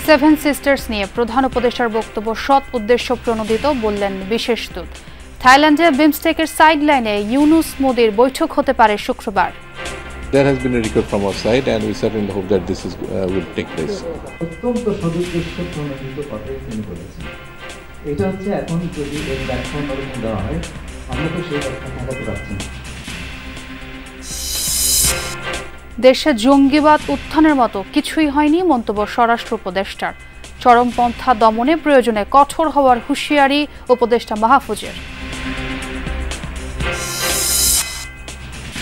Seven sisters নিয়ে প্রধান উপদেষ্টার বক্তব্য সৎ উদ্দেশ্য প্রণোদিত বললেন বিশেষ দূত। থাইল্যান্ডে বিমস্টেকের সাইডলাইনে ইউনুস মোদির বৈঠক হতে পারে শুক্রবার। There has been a record from our side and we certainly hope that this will take place. অত্যন্ত সদুদ্দেশ্য প্রণোদিত কথাই তিনি বলেছেন। এটা হচ্ছে এখন যদি এর ব্যাখ্যা অন্যরকম দেওয়া হয়, আমরা তো সেই ব্যাখ্যা ঠেকাতে পারছি না। দেশে জঙ্গিবাদ উত্থানের মতো কিছুই হয়নি মন্তব্য স্বরাষ্ট্র উপদেষ্টার। চরমপন্থা দমনে প্রয়োজনে কঠোর হওয়ার হুঁশিয়ারি উপদেষ্টা মাহফুজের।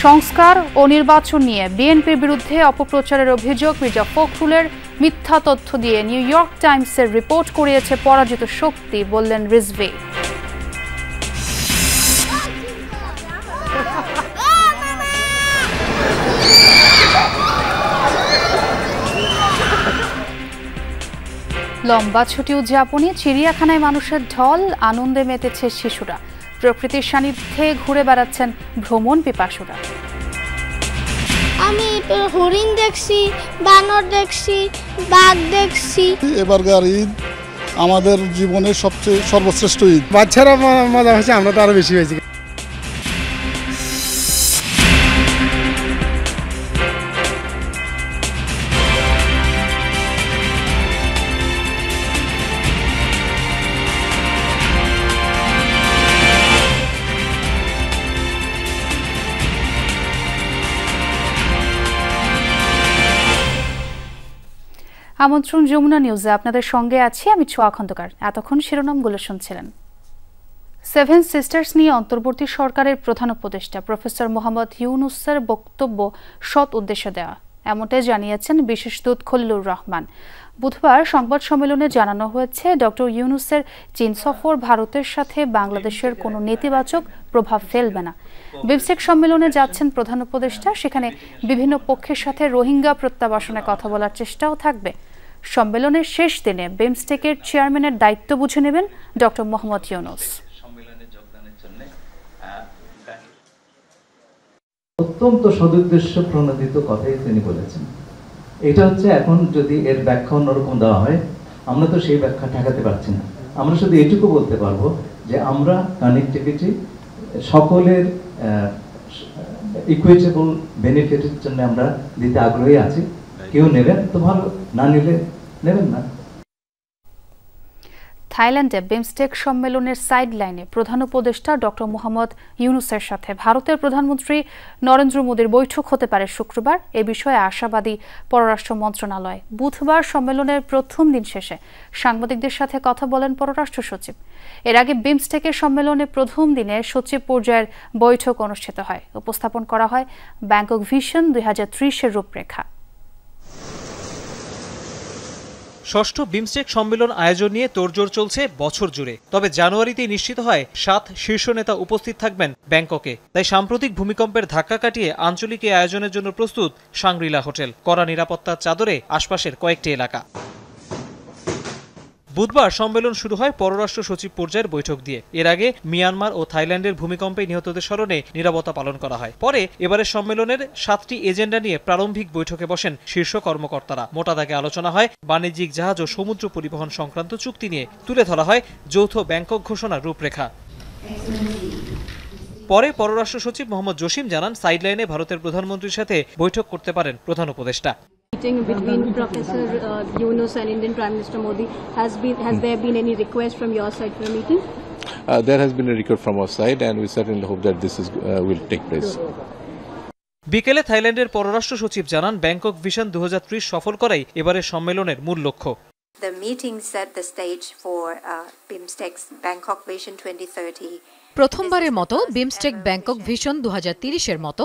সংস্কার ও নির্বাচন নিয়ে বিএনপির বিরুদ্ধে অপপ্রচারের অভিযোগ মির্জা ফখরুলের মিথ্যা তথ্য দিয়ে নিউ ইয়র্ক টাইমসের রিপোর্ট করিয়েছে পরাজিত শক্তি বললেন রিজভী। লম্বা ছুটি উদযাপনে চিড়িয়াখানায় মানুষের ঢল, আনন্দে মেতেছে শিশুরা। প্রকৃতির সান্নিধ্যে ঘুরে বেড়াচ্ছেন ভ্রমণ পিপাসুরা। আমি হরিণ দেখছি, বানর দেখছি, বাঘ দেখছি। এবারকার ঈদ আমাদের জীবনের সবচেয়ে সর্বশ্রেষ্ঠ ঈদ। বাচ্চারা মজা হয়েছে, আমরা তো আরো বেশি হয়েছি। আমন্ত্রণ যমুনা নিউজে আপনাদের সঙ্গে আছি আমি ছোয়া খন্দকার। এতক্ষণ শিরোনামগুলো শুনছিলেন। সেভেন সিস্টার্স নিয়ে অন্তর্বর্তী সরকারের প্রধান উপদেষ্টা প্রফেসর মোহাম্মদ ইউনুসের বক্তব্য সৎ উদ্দেশ্যে দেওয়া, এমনটাই জানিয়েছেন বিশেষ দূত খলিলুর রহমান। বুধবার সংবাদ সম্মেলনে জানানো হয়েছে, ডক্টর ইউনুসের চীন সফর ভারতের সাথে বাংলাদেশের কোনো নেতিবাচক প্রভাব ফেলবে না। বিমস্টেক সম্মেলনে যাচ্ছেন প্রধান উপদেষ্টা, সেখানে বিভিন্ন পক্ষের সাথে রোহিঙ্গা প্রত্যাবাসনে কথা বলার চেষ্টাও থাকবে। সম্মেলনের শেষ দিনে বিমস্টেকের চেয়ারম্যানের দায়িত্ব বুঝে নেবেন ডক্টর মোহাম্মদ ইউনুস। অত্যন্ত সদুদ্দেশ্য প্রণোদিত কথাই তিনি বলেছেন। এটা হচ্ছে এখন যদি এর ব্যাখ্যা অন্যরকম দেওয়া হয়, আমরা তো সেই ব্যাখ্যা ঠেকাতে পারছি না। আমরা শুধু এটুকু বলতে পারবো যে আমরা কানেক্টিভিটি সকলের ইকুইটেবল বেনিফিটের জন্য আমরা দিতে আগ্রহী আছি। কেউ নেবেন তো ভালো, না নিলে নেবেন না। থাইল্যান্ডে বিমস্টেক সম্মেলনের সাইডলাইনে প্রধান উপদেষ্টা ডক্টর মোহাম্মদ ইউনুসের সাথে ভারতের প্রধানমন্ত্রী নরেন্দ্র মোদির বৈঠক হতে পারে শুক্রবার। এ বিষয়ে আশাবাদী পররাষ্ট্র মন্ত্রণালয়। বুধবার সম্মেলনের প্রথম দিন শেষে সাংবাদিকদের সাথে কথা বলেন পররাষ্ট্র সচিব। এর আগে বিমস্টেকের সম্মেলনে প্রথম দিনে সচিব পর্যায়ের বৈঠক অনুষ্ঠিত হয়। উপস্থাপন করা হয় ব্যাংকক ভিশন 2030-এর রূপরেখা। ষষ্ঠ বিমস্টেক সম্মেলন আয়োজন নিয়ে তোড়জোড় চলছে বছর জুড়ে। তবে জানুয়ারিতেই নিশ্চিত হয় 7 শীর্ষ নেতা উপস্থিত থাকবেন ব্যাংককে। তাই সাম্প্রতিক ভূমিকম্পের ধাক্কা কাটিয়ে আঞ্চলিক এই আয়োজনের জন্য প্রস্তুত শাংগ্রিলা হোটেল। কড়া নিরাপত্তার চাদরে আশপাশের কয়েকটি এলাকা। বুধবার সম্মেলন শুরু হয় পররাষ্ট্র সচিব পর্যায়ের বৈঠক দিয়ে। এর আগে মিয়ানমার ও থাইল্যান্ডের ভূমিকম্পে নিহতদের স্মরণে নীরবতা পালন করা হয়। পরে এবারের সম্মেলনের 7টি এজেন্ডা নিয়ে প্রারম্ভিক বৈঠকে বসেন শীর্ষ কর্মকর্তারা। মোটা দাগে আলোচনা হয় বাণিজ্যিক জাহাজ ও সমুদ্র পরিবহন সংক্রান্ত চুক্তি নিয়ে। তুলে ধরা হয় যৌথ ব্যাংকক ঘোষণার রূপরেখা। পরে পররাষ্ট্র সচিব মোহাম্মদ জসিম জানান, সাইডলাইনে ভারতের প্রধানমন্ত্রীর সাথে বৈঠক করতে পারেন প্রধান উপদেষ্টা। Between Professor Yunus and Indian Prime Minister Modi, has there been any request from your side for a meeting? There has been a record from our side and we certainly hope that this will take place. বিকেলে থাইল্যান্ডের পররাষ্ট্র সচিব জানান, Bangkok vision 2030 সফল করাই এবারের সম্মেলনের মূল লক্ষ্য। The meeting set the stage for BIMSTEC's Bangkok Vision 2030. প্রথমবারের মতো বিমস্টেক ব্যাংকক ভিশন 2030-এর মতো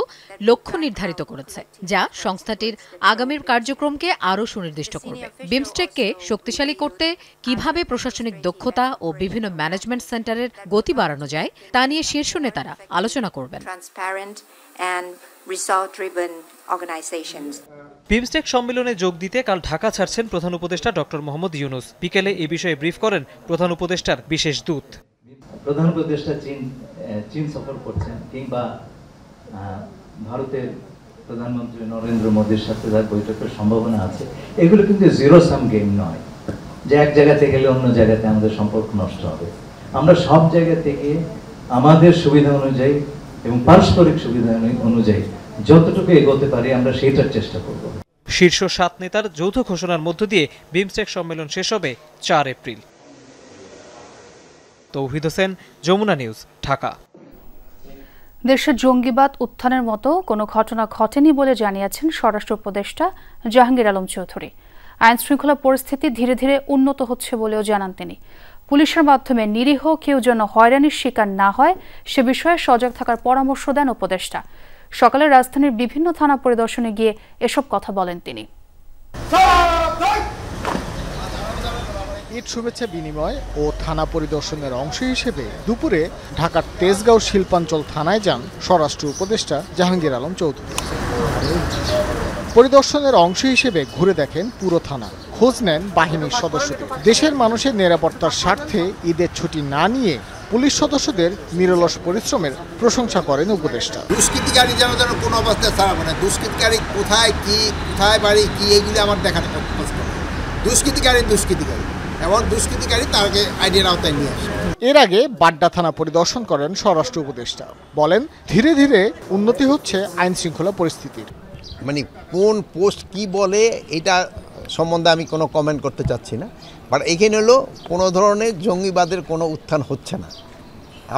লক্ষ্য নির্ধারিত করেছে, যা সংস্থাটির আগামীর কার্যক্রমকে আরও সুনির্দিষ্ট করবে। বিমস্টেককে শক্তিশালী করতে কিভাবে প্রশাসনিক দক্ষতা ও বিভিন্ন ম্যানেজমেন্ট সেন্টারের গতি বাড়ানো যায় তা নিয়ে শীর্ষ নেতারা আলোচনা করবেন। বিমস্টেক সম্মেলনে যোগ দিতে কাল ঢাকা ছাড়ছেন প্রধান উপদেষ্টা ডক্টর মোহাম্মদ ইউনুস। বিকেলে এ বিষয়ে ব্রিফ করেন প্রধান উপদেষ্টার বিশেষ দূত। প্রধান উপদেষ্টা চীন সফর করছেন, কিংবা ভারতের প্রধানমন্ত্রী নরেন্দ্র মোদীর সাথে তার বৈঠকের সম্ভাবনা আছে। এগুলো কিন্তু জিরো সাম গেম নয়। যে এক জায়গাতে গেলে অন্য জায়গাতে আমাদের সম্পর্ক নষ্ট হবে। আমরা সব জায়গা থেকে আমাদের সুবিধা অনুযায়ী এবং পারস্পরিক সুবিধা অনুযায়ী যতটুকু এগোতে পারি আমরা সেইটার চেষ্টা করব। শীর্ষ 7 নেতার যৌথ ঘোষণার মধ্য দিয়ে বিমস্টেক সম্মেলন শেষ হবে 4 এপ্রিল। তৌহিদ হোসেন, যমুনা নিউজ, ঢাকা। দেশে জঙ্গিবাদ উত্থানের মতো কোনো ঘটনা ঘটেনি বলে জানিয়েছেন স্বরাষ্ট্র উপদেষ্টা জাহাঙ্গীর আলম চৌধুরী। আইন শৃঙ্খলা পরিস্থিতি ধীরে ধীরে উন্নত হচ্ছে বলেও জানান তিনি। পুলিশের মাধ্যমে নিরীহ কেউ যেন হয়রানির শিকার না হয় সে বিষয়ে সজাগ থাকার পরামর্শ দেন উপদেষ্টা। সকালে রাজধানীর বিভিন্ন থানা পরিদর্শনে গিয়ে এসব কথা বলেন তিনি। ঈদ শুভেচ্ছা বিনিময় ও থানা পরিদর্শনের অংশ হিসেবে দুপুরে ঢাকার তেজগাঁও শিল্পাঞ্চল থানায় যান স্বরাষ্ট্র উপদেষ্টা জাহাঙ্গীর আলম চৌধুরী। পরিদর্শনের অংশ হিসেবে ঘুরে দেখেন পুরো থানা, খোঁজ নেন বাহিনীর সদস্যদের। দেশের মানুষের নিরাপত্তার স্বার্থে ঈদের ছুটি না নিয়ে পুলিশ সদস্যদের নিরলস পরিশ্রমের প্রশংসা করেন উপদেষ্টা। দুষ্কৃতিকারী যেন কোনো অবস্থায় ছাড়াবো না। দুষ্কৃতিকারী কোথায় কি, কোথায় বাড়ি কি, এইগুলি আমার দেখানো কষ্ট। দুষ্কৃতিকারী এবং দুষ্কৃতিকারী তাকে আইডিয়ার আওতায় নিয়ে আসে। এর আগে বাড্ডা থানা পরিদর্শন করেন স্বরাষ্ট্র উপদেষ্টা। বলেন, ধীরে ধীরে উন্নতি হচ্ছে আইন শৃঙ্খলা পরিস্থিতির। মানে কোন পোস্ট কি বলে এটা সম্বন্ধে আমি কোনো কমেন্ট করতে চাচ্ছি না, বাট এখানে হলো কোনো ধরনের জঙ্গিবাদের কোনো উত্থান হচ্ছে না।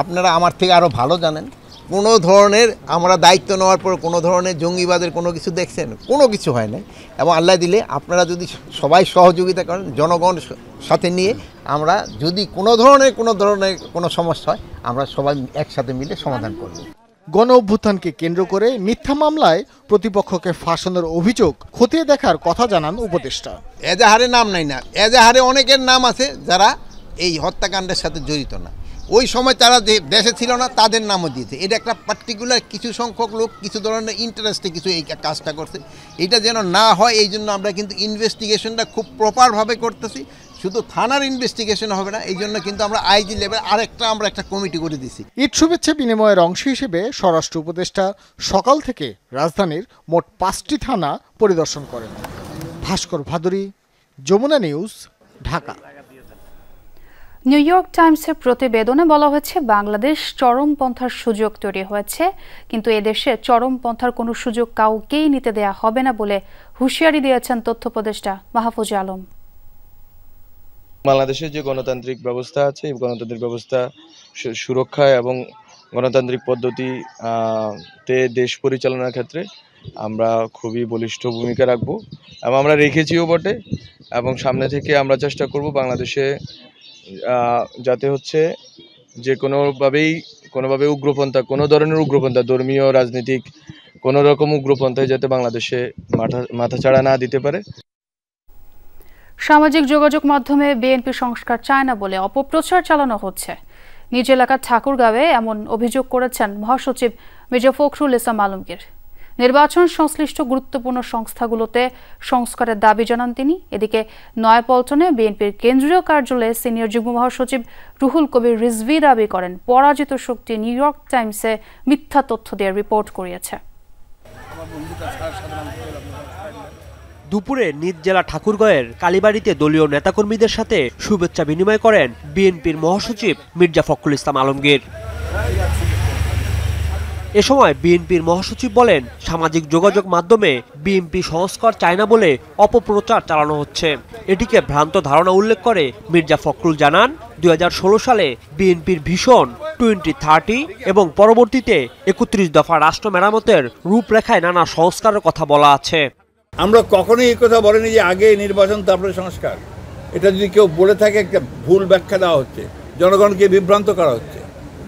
আপনারা আমার থেকে আরও ভালো জানেন, কোনো ধরনের আমরা দায়িত্ব নেওয়ার পর কোনো ধরনের জঙ্গিবাদের কোনো কিছু দেখছেন? কোনো কিছু হয় না। এবং আল্লাহ দিলে আপনারা যদি সবাই সহযোগিতা করেন জনগণ সাথে নিয়ে, আমরা যদি কোনো ধরনের কোনো সমস্যা হয় আমরা সবাই একসাথে মিলে সমাধান করব। গণ অভ্যুত্থানকে কেন্দ্র করে মিথ্যা মামলায় প্রতিপক্ষকে ফাঁসানোর অভিযোগ খতিয়ে দেখার কথা জানান উপদেষ্টা। এজাহারে নাম নাই না, এজাহারে অনেকের নাম আছে যারা এই হত্যাকাণ্ডের সাথে জড়িত না, ওই সময় তারা যে দেশে ছিল না তাদের নামও দিয়েছে। এটা একটা পার্টিকুলার কিছু সংখ্যক লোক কিছু ধরনের ইন্টারেস্টে কিছু এই কাজটা করছে। এটা যেন না হয় এই জন্য আমরা কিন্তু ইনভেস্টিগেশনটা খুব প্রপারভাবে করতেছি। শুধু থানার ইনভেস্টিগেশন হবে না, এই জন্য কিন্তু আমরা আইজি লেভেল আমরা একটা কমিটি করে দিছি। ঈদ শুভেচ্ছা বিনিময়ের অংশ হিসেবে স্বরাষ্ট্র উপদেষ্টা সকাল থেকে রাজধানীর মোট 5টি থানা পরিদর্শন করেন। Bhaskar Bhaduri, Jamuna news, Dhaka. New York টাইমসের প্রতিবেদনে বলা হয়েছে বাংলাদেশ চরমপন্থার সুযোগ তৈরি হয়েছে, কিন্তু এদেশে চরমপন্থার কোনো সুযোগ কাউকেই নিতে দেয়া হবে না বলে হুঁশিয়ারি দিয়েছেন তথ্য উপদেষ্টা মাহফুজ আলম। বাংলাদেশের যে গণতান্ত্রিক ব্যবস্থা আছে, এই গণতান্ত্রিক ব্যবস্থা সুরক্ষা এবং গণতান্ত্রিক পদ্ধতিতে দেশ পরিচালনার ক্ষেত্রে আমরা খুবই বলিষ্ঠ ভূমিকা রাখব এবং আমরা রেখেছিও বটে। এবং সামনে থেকে আমরা চেষ্টা করব বাংলাদেশে যাতে হচ্ছে যে কোনোভাবে উগ্রপন্থা, কোনো ধরনের উগ্রপন্থা, ধর্মীয় রাজনীতিক কোনো রকম উগ্রপন্থায় যাতে বাংলাদেশে মাথাচাড়া না দিতে পারে। সামাজিক যোগাযোগ মাধ্যমে বিএনপি সংস্কার চায় না বলে অপপ্রচার চালানো হচ্ছে। নিজ এলাকার ঠাকুরগাঁওয়ে এমন অভিযোগ করেছেন মহাসচিব মির্জা ফখরুল ইসলাম আলমগীর। নির্বাচন সংশ্লিষ্ট গুরুত্বপূর্ণ সংস্থাগুলোতে সংস্কারের দাবি জানান তিনি। এদিকে নয়াপল্টনে বিএনপির কেন্দ্রীয় কার্যালয়ে সিনিয়র যুগ্ম মহাসচিব রুহুল কবির রিজভী দাবি করেন পরাজিত শক্তি নিউ ইয়র্ক টাইমসে মিথ্যা তথ্য দিয়ে রিপোর্ট করিয়েছে। দুপুরে নিজ জেলা ঠাকুরগাঁওয়ের কালীবাড়িতে দলীয় নেতাকর্মীদের সাথে শুভেচ্ছা বিনিময় করেন বিএনপির মহাসচিব মির্জা ফখরুল ইসলাম আলমগীর। এ সময় বিএনপির মহাসচিব বলেন, সামাজিক যোগাযোগ মাধ্যমে বিএনপি সংস্কার চায় না বলে অপপ্রচার চালানো হচ্ছে। এটিকে ভ্রান্ত ধারণা উল্লেখ করে মির্জা ফখরুল জানান, 2016 সালে বিএনপির ভিশন 2030 এবং পরবর্তীতে 31 দফা রাষ্ট্র মেরামতের রূপরেখায় নানা সংস্কারের কথা বলা আছে। আমরা কখনোই এই কথা বলিনি যে আগে নির্বাচন তারপরে সংস্কার। এটা যদি কেউ বলে থাকে একটা ভুল ব্যাখ্যা দেওয়া হচ্ছে, জনগণকে বিভ্রান্ত করা হচ্ছে।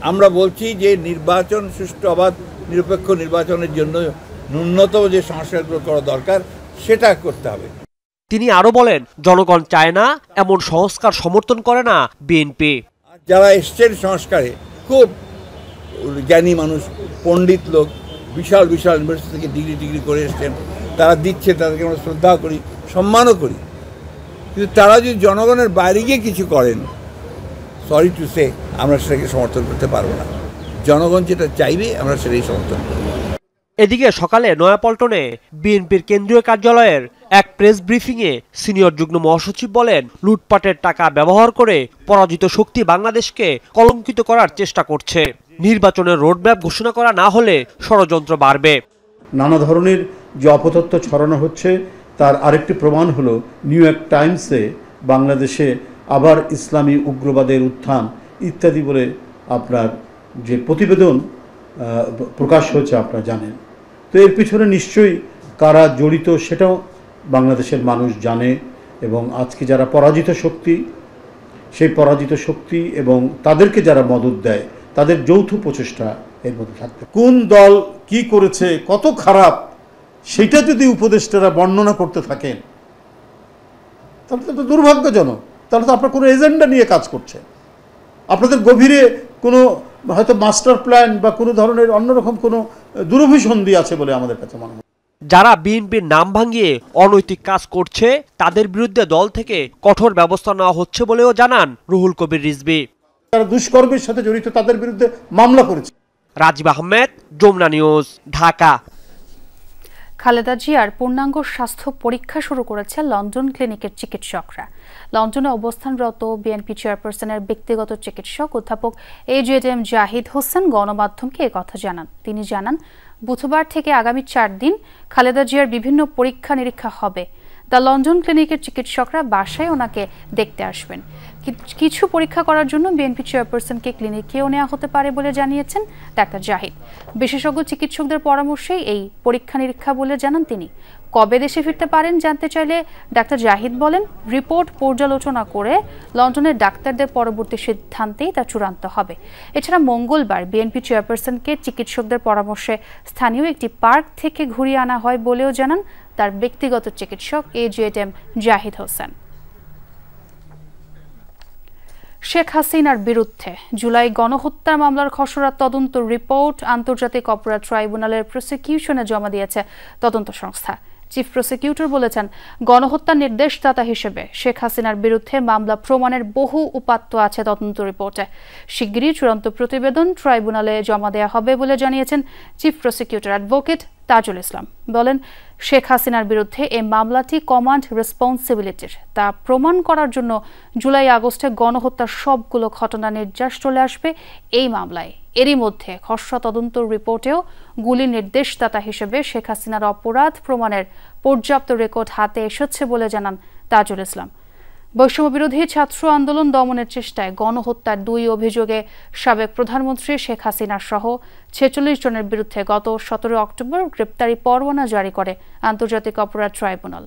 আমরা বলছি যে নির্বাচন সুষ্ঠু অবাধ নিরপেক্ষ নির্বাচনের জন্য ন্যূনতম যে সংস্কারগুলো করা দরকার সেটা করতে হবে। তিনি আরো বলেন, জনগণ চায় না এমন সংস্কার সমর্থন করে না বিএনপি। যারা এসছেন সংস্কারে খুব জ্ঞানী মানুষ, পণ্ডিত লোক, বিশাল বিশাল ইউনিভার্সিটি থেকে ডিগ্রি করে এসছেন, তারা দিচ্ছে, তাদেরকে আমরা শ্রদ্ধা করি, সম্মানও করি। কিন্তু তারা যদি জনগণের বাইরে গিয়ে কিছু করেন, সরি টু সে, আমরা সেটাকে সমর্থন করতে পারবো না। জনগণ যেটা চাইবে আমরা সেটাই সমর্থন করব। এদিকে সকালে নয়াপল্টনে বিএনপির কেন্দ্রীয় কার্যালয়ের এক প্রেস ব্রিফিংয়ে সিনিয়র যুগ্ম মহাসচিব বলেন, লুটপাটের টাকা ব্যবহার করে পরাজিত শক্তি বাংলাদেশকে কলঙ্কিত করার চেষ্টা করছে। নির্বাচনের রোডম্যাপ ঘোষণা করা না হলে ষড়যন্ত্র বাড়বে। নানা ধরনের যে অপতথ্য ছড়ানো হচ্ছে তার আরেকটি প্রমাণ হলো নিউ ইয়র্ক টাইমসে বাংলাদেশে আবার ইসলামী উগ্রবাদের উত্থান ইত্যাদি বলে আপনার যে প্রতিবেদন প্রকাশ হয়েছে আপনারা জানেন। তো এর পিছনে নিশ্চয়ই কারা জড়িত সেটাও বাংলাদেশের মানুষ জানে, এবং আজকে যারা পরাজিত শক্তি, সেই পরাজিত শক্তি এবং তাদেরকে যারা মদত দেয় তাদের যৌথ প্রচেষ্টা এর মধ্যে থাকবে। কোন দল কি করেছে, কত খারাপ, সেটা যদি উপদেষ্টারা বর্ণনা করতে থাকেন তাহলে তো দুর্ভাগ্যজনক। তাহলে তো আপনার কোনো এজেন্ডা নিয়ে কাজ করছে, আপনাদের গভীরে কোনো হয়তো মাস্টার প্ল্যান বা কোনো ধরনের অন্যরকম কোনো দুরভিসন্ধি আছে বলে আমাদের কাছে মনে হয়। যারা বিএনপির নাম ভাঙিয়ে অনৈতিক কাজ করছে তাদের বিরুদ্ধে দল থেকে কঠোর ব্যবস্থা নেওয়া হচ্ছে বলেও জানান রুহুল কবির রিজভী। যারা দুষ্কর্মের সাথে জড়িত তাদের বিরুদ্ধে মামলা করেছে। রাজীব আহমেদ, যমুনা নিউজ, ঢাকা। খালেদা জিয়ার পূর্ণাঙ্গ স্বাস্থ্য পরীক্ষা শুরু করেছে লন্ডন ক্লিনিকের চিকিৎসকরা। লন্ডনে অবস্থানরত বিএনপি চেয়ারপারসনের ব্যক্তিগত চিকিৎসক অধ্যাপক AJM জাহিদ হোসেন গণমাধ্যমকে একথা জানান। তিনি জানান, বুধবার থেকে আগামী 4 দিন খালেদা জিয়ার বিভিন্ন পরীক্ষা নিরীক্ষা হবে। দ্য লন্ডন ক্লিনিকের চিকিৎসকরা বাসায় ওনাকে দেখতে আসবেন। কিছু পরীক্ষা করার জন্য বিএনপি চেয়ারপারসনকে ক্লিনিকেও নেওয়া হতে পারে বলে জানিয়েছেন ডাক্তার জাহিদ। বিশেষজ্ঞ চিকিৎসকদের পরামর্শেই এই পরীক্ষা নিরীক্ষা বলে জানান তিনি। কবে দেশে ফিরতে পারেন জানতে চাইলে ডাক্তার জাহিদ বলেন, রিপোর্ট পর্যালোচনা করে লন্ডনের ডাক্তারদের পরবর্তী সিদ্ধান্তেই তা চূড়ান্ত হবে। এছাড়া মঙ্গলবার বিএনপি চেয়ারপারসনকে চিকিৎসকদের পরামর্শে স্থানীয় একটি পার্ক থেকে ঘুরিয়ে আনা হয় বলেও জানান তার ব্যক্তিগত চিকিৎসক AJM জাহিদ হোসেন। শেখ হাসিনার বিরুদ্ধে জুলাই গণহত্যা মামলার খসড়া তদন্ত রিপোর্ট আন্তর্জাতিক অপরাধ ট্রাইব্যুনালের প্রসিকিউশনে জমা দিয়েছে তদন্ত সংস্থা। চিফ প্রসিকিউটর বলেছেন, গণহত্যার নির্দেশদাতা হিসেবে শেখ হাসিনার বিরুদ্ধে মামলা প্রমাণের বহু উপাত্ত আছে তদন্ত রিপোর্টে। শিগগিরই চূড়ান্ত প্রতিবেদন ট্রাইব্যুনালে জমা দেওয়া হবে বলে জানিয়েছেন chief prosecutor advocate Tajul Islam. বলেন, শেখ হাসিনার বিরুদ্ধে এই মামলাটি কমান্ড রেসপন্সিবিলিটির। তা প্রমাণ করার জন্য জুলাই আগস্টে গণহত্যার সবগুলো ঘটনা নির্যাস চলে আসবে এই মামলায়। এরই মধ্যে খসড়া তদন্ত রিপোর্টেও গুলি নির্দেশদাতা হিসেবে শেখ হাসিনার অপরাধ প্রমাণের পর্যাপ্ত রেকর্ড হাতে এসেছে বলে জানান তাজুল ইসলাম। বৈষম্য বিরোধী ছাত্র আন্দোলন দমনের চেষ্টায় গণহত্যার 2 অভিযোগে সাবেক প্রধানমন্ত্রী শেখ হাসিনা সহ 46 জনের বিরুদ্ধে গত 17 অক্টোবর গ্রেপ্তারি পরোয়ানা জারি করে আন্তর্জাতিক অপরাধ ট্রাইব্যুনাল।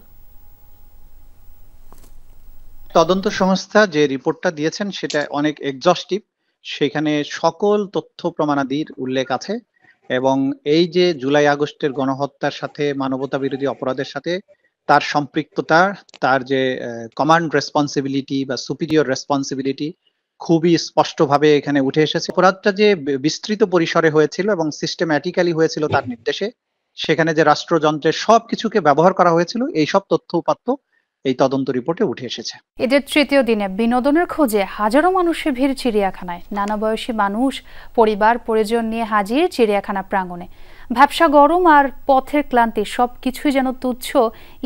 তদন্ত সংস্থা যে রিপোর্টটা দিয়েছেন সেটা অনেক এক্সস্টিভ, সেখানে সকল তথ্য প্রমাণাদির উল্লেখ আছে এবং এই যে জুলাই আগস্টের গণহত্যার সাথে মানবতা বিরোধী অপরাধের সাথে তার সম্পৃক্ততা, তার যে কমান্ড রেসপন্সিবিলিটি বা সুপিরিয়র রেসপন্সিবিলিটি খুবই স্পষ্টভাবে এখানে উঠে এসেছে। অপরাধটা যে বিস্তৃত পরিসরে হয়েছিল এবং সিস্টেম্যাটিক্যালি হয়েছিল তার নির্দেশে, সেখানে যে রাষ্ট্রযন্ত্রের সবকিছুকে ব্যবহার করা হয়েছিল, এই সব তথ্য উপাত্ত এই তদন্ত রিপোর্টে উঠে এসেছে। ঈদের 3য় দিনে বিনোদনের খোঁজে হাজারো মানুষের ভিড় চিড়িয়াখানায়। নানা বয়সী মানুষ পরিবার পরিজন নিয়ে হাজির চিড়িয়াখানা প্রাঙ্গণে। ভ্যাপসা গরম আর পথের ক্লান্তি সবকিছুই যেন তুচ্ছ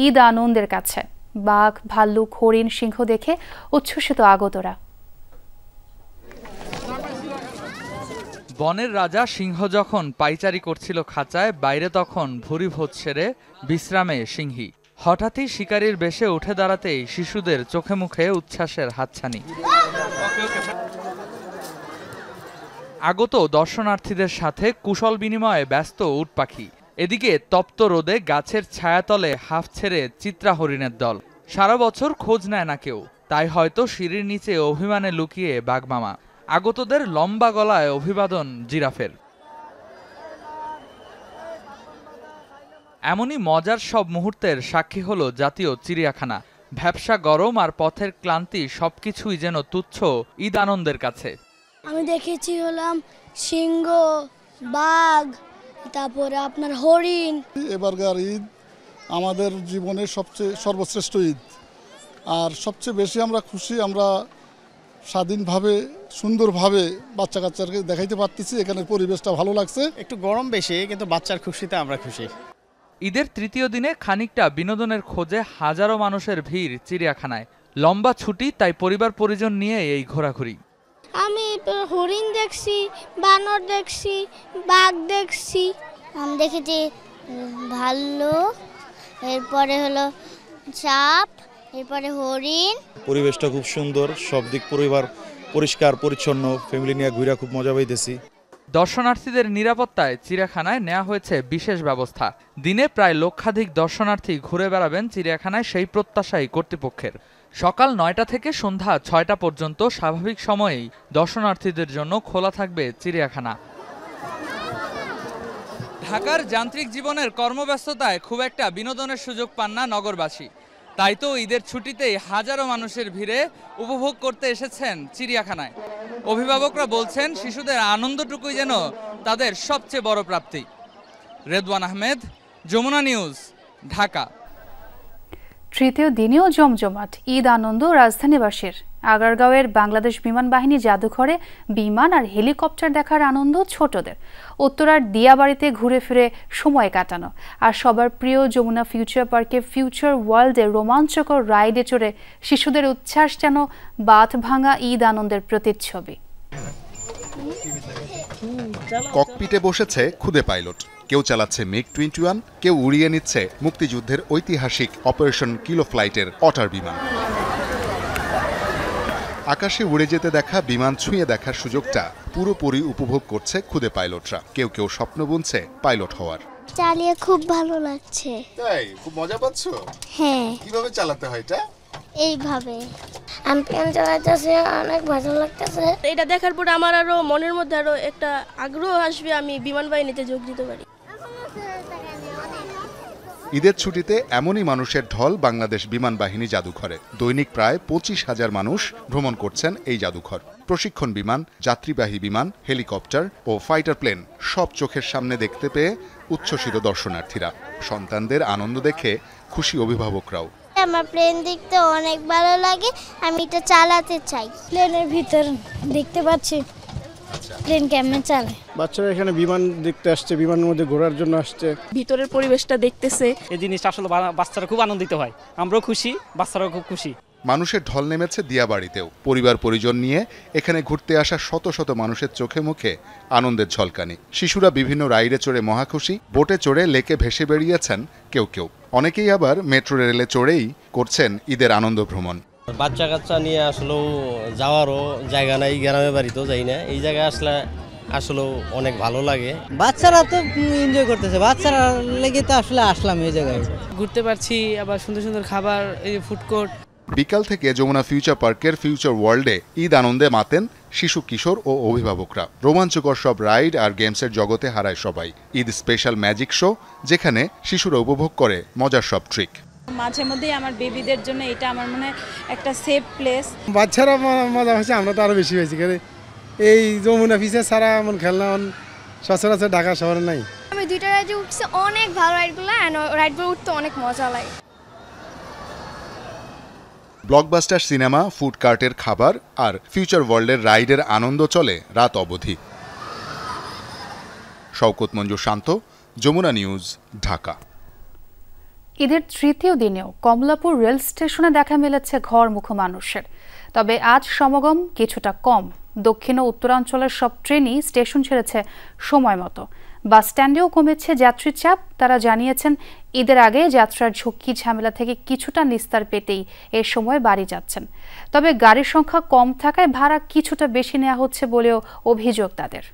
ঈদ আনন্দের কাছে। বাঘ, ভাল্লুক, হরিণ, সিংহ দেখে উচ্ছ্বসিত আগতরা। বনের রাজা সিংহ যখন পাইচারি করছিল খাঁচায়, বাইরে তখন ভুরি ভোজ সেরে বিশ্রামে সিংহী। হঠাৎই শিকারীর বেশে উঠে দাঁড়াতেই শিশুদের চোখে মুখে উচ্ছ্বাসের হাতছানি। আগত দর্শনার্থীদের সাথে কুশল বিনিময়ে ব্যস্ত উট পাখি। এদিকে তপ্ত রোদে গাছের ছায়াতলে হাফ ছেড়ে চিত্রা হরিণের দল। সারা বছর খোঁজ নেয় না কেউ, তাই হয়তো সিঁড়ির নিচে অভিমানে লুকিয়ে বাঘমামা। আগতদের লম্বা গলায় অভিবাদন জিরাফের। এমনই মজার সব মুহূর্তের সাক্ষী হলো জাতীয় চিড়িয়াখানা। ভ্যাপসা গরম আর পথের ক্লান্তি সবকিছুই যেন তুচ্ছ ঈদ আনন্দের কাছে। আমি দেখেছি হলাম সিংহ, বাঘ, তারপরে আপনার হরিণ। এবারকার ঈদ আমাদের জীবনের সবচেয়ে সর্বশ্রেষ্ঠ ঈদ, আর সবচেয়ে বেশি আমরা খুশি আমরা স্বাধীনভাবে সুন্দরভাবে বাচ্চা কাচ্চাকে দেখাইতে পারতেছি। এখানে পরিবেশটা ভালো লাগছে। একটু গরম বেশি, কিন্তু বাচ্চার খুশিতে আমরা খুশি। ঈদের তৃতীয় দিনে খানিকটা বিনোদনের খোঁজে হাজারো মানুষের ভিড় চিড়িয়াখানায়। লম্বা ছুটি, তাই পরিবার পরিজন নিয়ে এই ঘোরাঘুরি। আমি হরিণ দেখছি, বানর দেখছি, বাঘ দেখছি। আমি দেখেছি ভাল্লুক, এরপরে হলো সাপ, এরপরে হরিণ। পরিবেশটা খুব সুন্দর, সব দিক পরিবার পরিষ্কার পরিচ্ছন্ন, ফ্যামিলি নিয়ে ঘুরে খুব মজা পাইতেছি। দর্শনার্থীদের নিরাপত্তায় চিড়িয়াখানায় নেওয়া হয়েছে বিশেষ ব্যবস্থা। দিনে প্রায় লক্ষাধিক দর্শনার্থী ঘুরে বেড়াবেন চিড়িয়াখানায়, সেই প্রত্যাশাই কর্তৃপক্ষের। সকাল ৯টা থেকে সন্ধ্যা ৬টা পর্যন্ত স্বাভাবিক সময়েই দর্শনার্থীদের জন্য খোলা থাকবে চিড়িয়াখানা। ঢাকার যান্ত্রিক জীবনের কর্মব্যস্ততায় খুব একটা বিনোদনের সুযোগ পান না নগরবাসী। তাই তো ঈদের ছুটিতেই হাজারো মানুষের ভিড়ে উপভোগ করতে এসেছেন চিড়িয়াখানায়। অভিভাবকরা বলছেন শিশুদের আনন্দটুকুই যেন তাদের সবচেয়ে বড় প্রাপ্তি। রেদওয়ান আহমেদ, যমুনা নিউজ, ঢাকা। তৃতীয় দিনেও জমজমাট ঈদ আনন্দ রাজধানীবাসীর। আগারগাঁওয়ের বাংলাদেশ বিমান বাহিনী জাদুঘরে বিমান আর হেলিকপ্টার দেখার আনন্দ ছোটদের। উত্তরার দিয়াবাড়িতে ঘুরে ফিরে সময় কাটানো, আর সবার প্রিয় যমুনা ফিউচার পার্কে ফিউচার ওয়ার্ল্ডে রোমাঞ্চকর রাইডে চড়ে শিশুদের উচ্ছ্বাস যেন বাঁধ ভাঙা ঈদ আনন্দের প্রতিচ্ছবি। ককপিটে বসেছে খুদে পাইলট, কেউ চালাচ্ছে MiG-21, কেউ উড়িয়ে নিচ্ছে মুক্তিযুদ্ধের ঐতিহাসিক অপারেশন কিলো ফ্লাইটের অটার বিমান। আকাশে উড়ে যেতে দেখা বিমান ছুঁয়ে দেখার সুযোগটা পুরোপুরি উপভোগ করছে খুদে পাইলটরা। কেউ কেউ স্বপ্ন বুনছে পাইলট হওয়ার। চালিয়ে খুব ভালো লাগছে। তাই? খুব মজা পাচ্ছ? হ্যাঁ। কিভাবে চালাতে হয় এটা? এইভাবে আমি প্লেন চালাতেছি, অনেক ভালো লাগতেছে। এটা দেখার পর আমার আরো মনের মধ্যে আরো একটা আগ্রহ আসবে, আমি বিমান বাহিনীতে যোগ দিতে পারি। ঈদের ছুটিতে এমনই মানুষের ঢল বাংলাদেশ বিমান বাহিনী জাদুঘরে। দৈনিক প্রায় 25,000 মানুষ ভ্রমণ করছেন এই জাদুঘর। প্রশিক্ষণ বিমান, যাত্রীবাহী বিমান, হেলিকপ্টার ও ফাইটার প্লেন সব চোখের সামনে দেখতে পেয়ে উচ্ছ্বসিত দর্শনার্থীরা। সন্তানদের আনন্দ দেখে খুশি অভিভাবকরাও। আমার প্লেন দেখতে অনেক ভালো লাগে, আমি এটা চালাতে চাই। প্লেনের ভিতর দেখতে পাচ্ছি প্লেন কেমন চালায়। বাচ্চারা এখানে বিমান দেখতে আসছে, বিমানের মধ্যে ঘোরার জন্য আসছে, ভিতরের পরিবেশটা দেখতেছে। এই জিনিসটা আসলে বাচ্চারা খুব আনন্দিত হয়, আমরাও খুশি, বাচ্চারাও খুব খুশি। মানুষের ঢল নেমেছে দিয়াবাড়িতেও। পরিবার পরিজন নিয়ে এখানে ঘুরতে আসা শত শত মানুষের চোখে মুখে আনন্দের ঝলকানি। শিশুরা বিভিন্ন রাইডে চড়ে মহাখুশি, বোটে চড়ে লেকে ভেসে বেরিয়েছেন কেউ কেউ। অনেকেই আবার মেট্রো রেলে চড়েই করছেন ঈদের আনন্দ ভ্রমণ। বাচ্চা কাচ্চা নিয়ে আসলেও যাওয়ারও জায়গা নাই, গ্রামে বাড়িতেও যাই না, এই জায়গায় আসলে আসলেও অনেক ভালো লাগে। বাচ্চারা তো এনজয় করতেছে, বাচ্চারা লেগে তো আসলে আসলাম এই জায়গায় ঘুরতে পারছি, আবার সুন্দর সুন্দর খাবার, এই ফুড কোর্ট। বিকাল থেকে যমুনা ফিউচার পার্কের ফিউচার ওয়ার্ল্ডে ঈদ আনন্দে মাতেন শিশু, কিশোর ও অভিভাবকরা। রোমাঞ্চকর সব রাইড আর গেমসের জগতে হারায় সবাই। ঈদ স্পেশাল ম্যাজিক শো, যেখানে শিশুরা উপভোগ করে মজার সব ট্রিক। মাঝে মধ্যে আমার বেবিদের জন্য এটা আমার মনে হয় একটা সেফ প্লেস। বাচ্চারা মজা হয়েছে, আমরা তো আরো বেশি হয়েছি। এই যমুনা ফিউচার ছাড়া এমন খেলনা সচরাচর ঢাকা শহরে নাই। আমি দুইটা রাইডে উঠছি, অনেক ভালো রাইডগুলো, রাইডগুলো উঠতে অনেক মজা লাগে। ব্লকবাস্টার সিনেমা, ফুড কার্টের খাবার আর ফিউচার ওয়ার্ল্ডের রাইডের আনন্দ চলে রাত অবধি। শওকত মঞ্জু শান্ত, যমুনা নিউজ, ঢাকা। ঈদের তৃতীয় দিনেও কমলাপুর রেল স্টেশনে দেখা মিলেছে ঘরমুখো মানুষের। তবে আজ সমাগম কিছুটা কম। দক্ষিণ ও উত্তরাঞ্চলের সব ট্রেনই স্টেশন ছেড়েছে সময় মতো। বাস স্ট্যান্ডেও কমেছে যাত্রীর চাপ। তারা জানিয়েছেন ঈদের আগে যাত্রার ঝুঁকি ঝামেলা থেকে কিছুটা নিস্তার পেতেই এ সময় বাড়ি যাচ্ছেন। তবে গাড়ির সংখ্যা কম থাকায় ভাড়া কিছুটা বেশি নেওয়া হচ্ছে বলেও অভিযোগ তাদের।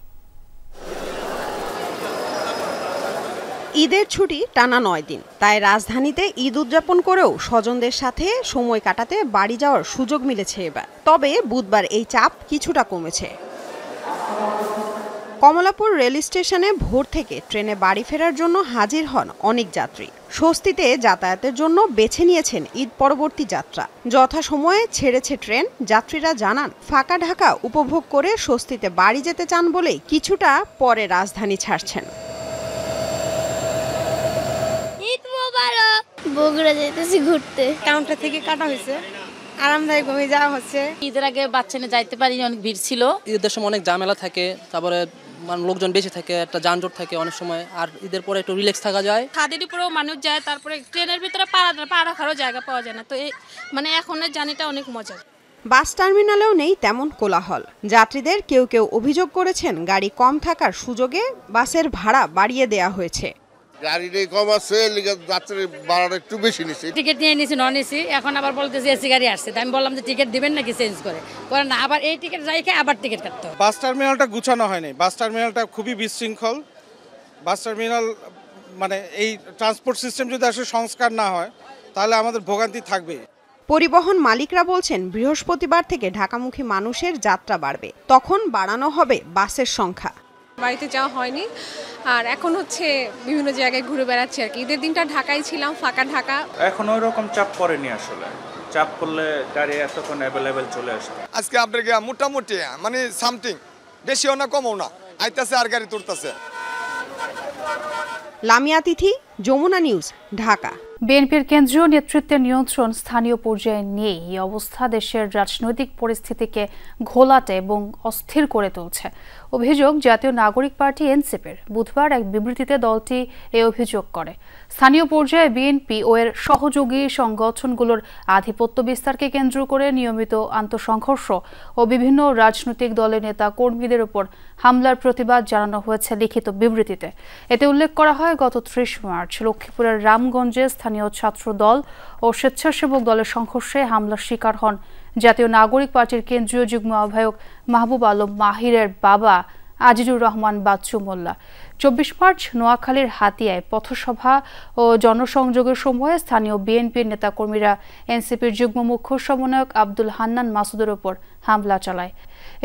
ঈদের ছুটি টানা 9 দিন, তাই রাজধানীতে ঈদ উদযাপন করেও স্বজনদের সাথে সময় কাটাতে বাড়ি যাওয়ার সুযোগ মিলেছে এবার। তবে বুধবার এই চাপ কিছুটা কমেছে। কমলাপুর রেল স্টেশনে ভোর থেকে ট্রেনে বাড়ি ফেরার জন্য হাজির হন অনেক যাত্রী। স্বস্তিতে যাতায়াতের জন্য বেছে নিয়েছেন ঈদ পরবর্তী যাত্রা। যথাসময়ে ছেড়েছে ট্রেন। যাত্রীরা জানান ফাঁকা ঢাকা উপভোগ করে স্বস্তিতে বাড়ি যেতে চান বলেই কিছুটা পরে রাজধানী ছাড়ছেন। বগুড়া যাইতেছি ঘুরতে। কাউন্টার থেকে কাটা হয়েছে, আরামদায়কভাবে যাওয়া হচ্ছে। ঈদের আগে বাচ্চা নিয়ে যাইতে পারি, অনেক ভিড় ছিল। ঈদের সময় অনেক ঝামেলা থাকে, তারপরে লোকজন বেশি থাকে, একটা যানজট থাকে অনেক সময়। আর ঈদের পরে একটু রিল্যাক্স থাকা যায়। খাদের উপরেও মানুষ যায়, তারপরে ট্রেনের ভিতরে পা রাখারও জায়গা পাওয়া যায় না। তো এই এখনের জার্নিটা অনেক মজার। বাস টার্মিনালেও নেই তেমন কোলাহল। যাত্রীদের কেউ কেউ অভিযোগ করেছেন গাড়ি কম থাকার সুযোগে বাসের ভাড়া বাড়িয়ে দেয়া হয়েছে। গাড়িটা কম আছে, যাত্রীর ভাড়াটা একটু বেশি নিচ্ছে। টিকিট নিয়ে নিয়েছি নন এসি, এখন আবার বলতেছি এসি গাড়ি আসছে। আমি বললাম যে টিকিট দিবেন নাকি চেঞ্জ করে না, আবার এই টিকিট রাইখে আবার টিকিট কাটতে হবে। বাস টার্মিনালটা গুছানো হয়নি। বাস টার্মিনালটা খুবই বিশৃঙ্খল। বাস টার্মিনাল এই ট্রান্সপোর্ট সিস্টেম যদি আসলে সংস্কার না হয় তাহলে আমাদের ভোগান্তি থাকবে। পরিবহন মালিকরা বলছেন বৃহস্পতিবার থেকে ঢাকামুখী মানুষের যাত্রা বাড়বে, তখন বাড়ানো হবে বাসের সংখ্যা। বাড়িতে যাওয়া হয়নি, আর এখন বিভিন্ন জায়গায় ঘুরে বেড়াচ্ছি আর কি। ঈদের দিনটা ঢাকায় ছিলাম, ফাঁকা ঢাকা। এখন ওই রকম চাপ পড়েনি আসলে। চাপ করলে গাড়ি এতক্ষণ অ্যাভেলেবেল চলে আসে। আজকে আপনাকে মোটামুটি সামথিং, বেশিও না কমও না, আইতাছে আর গাড়ি তুলতেছে। লামিয়া তিথি, যমুনা নিউজ, ঢাকা। বিএনপির কেন্দ্রীয় নেতৃত্বের নিয়ন্ত্রণ স্থানীয় পর্যায়ে নিয়ে এই অবস্থা দেশের রাজনৈতিক পরিস্থিতিকে ঘোলাটে এবং অস্থির করে তুলছে। অভিযোগ জাতীয় নাগরিক পার্টি এনসিপির। বুধবার এক বিবৃতিতে দলটি এই অভিযোগ করে। স্থানীয় পর্যায়ে বিএনপি ও এর সহযোগী সংগঠনগুলোর আধিপত্য বিস্তারকে কেন্দ্র করে নিয়মিত আন্তঃসংঘর্ষ ও বিভিন্ন রাজনৈতিক দলের নেতা কর্মীদের উপর হামলার প্রতিবাদ জানানো হয়েছে লিখিত বিবৃতিতে। এতে উল্লেখ করা হয়, গত 30 মার্চ লক্ষ্মীপুরের রামগঞ্জে স্থানীয় ছাত্র দল ও স্বেচ্ছাসেবক দলের সংঘর্ষে হামলার শিকার হন জাতীয় নাগরিক পার্টির কেন্দ্রীয় যুগ্ম আহ্বায়ক মাহবুব আলম মাহিরের বাবা আজিজুর রহমান বাচ্চু মোল্লা। 24 মার্চ নোয়াখালীর হাতিয়ায় পথসভা ও জনসংযোগের সময় স্থানীয় বিএনপির নেতাকর্মীরা এনসিপির যুগ্ম মুখ্য সমন্বয়ক আব্দুল হান্নান মাসুদের ওপর হামলা চালায়।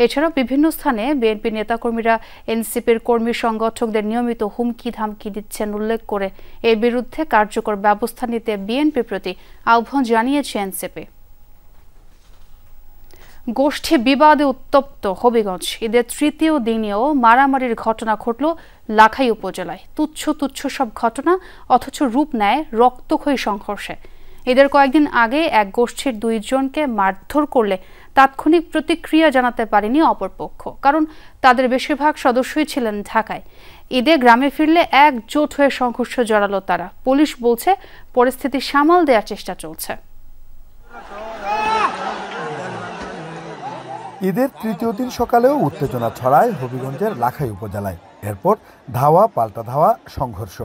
এছাড়াও বিভিন্ন স্থানে বিএনপির নেতাকর্মীরা এনসিপির কর্মী সংগঠকদের নিয়মিত হুমকি ধামকি দিচ্ছেন উল্লেখ করে এর বিরুদ্ধে কার্যকর ব্যবস্থা নিতে বিএনপির প্রতি আহ্বান জানিয়েছে এনসিপি। গোষ্ঠী বিবাদে উত্তপ্ত হবিগঞ্জ। ঈদের তৃতীয় দিনেও মারামারির ঘটনা ঘটল লাখাই উপজেলায়। তুচ্ছ সব ঘটনা, অথচ রূপ নেয় রক্তক্ষয়ী সংঘর্ষে। ঈদের কয়েকদিন আগে এক গোষ্ঠীর 2 জনকে মারধর করলে তাৎক্ষণিক প্রতিক্রিয়া জানাতে পারেনি অপরপক্ষ, কারণ তাদের বেশিরভাগ সদস্যই ছিলেন ঢাকায়। ঈদে গ্রামে ফিরলে একজোট হয়ে সংঘর্ষে জড়ালো তারা। পুলিশ বলছে পরিস্থিতি সামাল দেওয়ার চেষ্টা চলছে। ঈদের তৃতীয় দিন সকালেও উত্তেজনা ছড়ায় হবিগঞ্জের লাখাই উপজেলায়। এরপর ধাওয়া পাল্টা ধাওয়া সংঘর্ষ।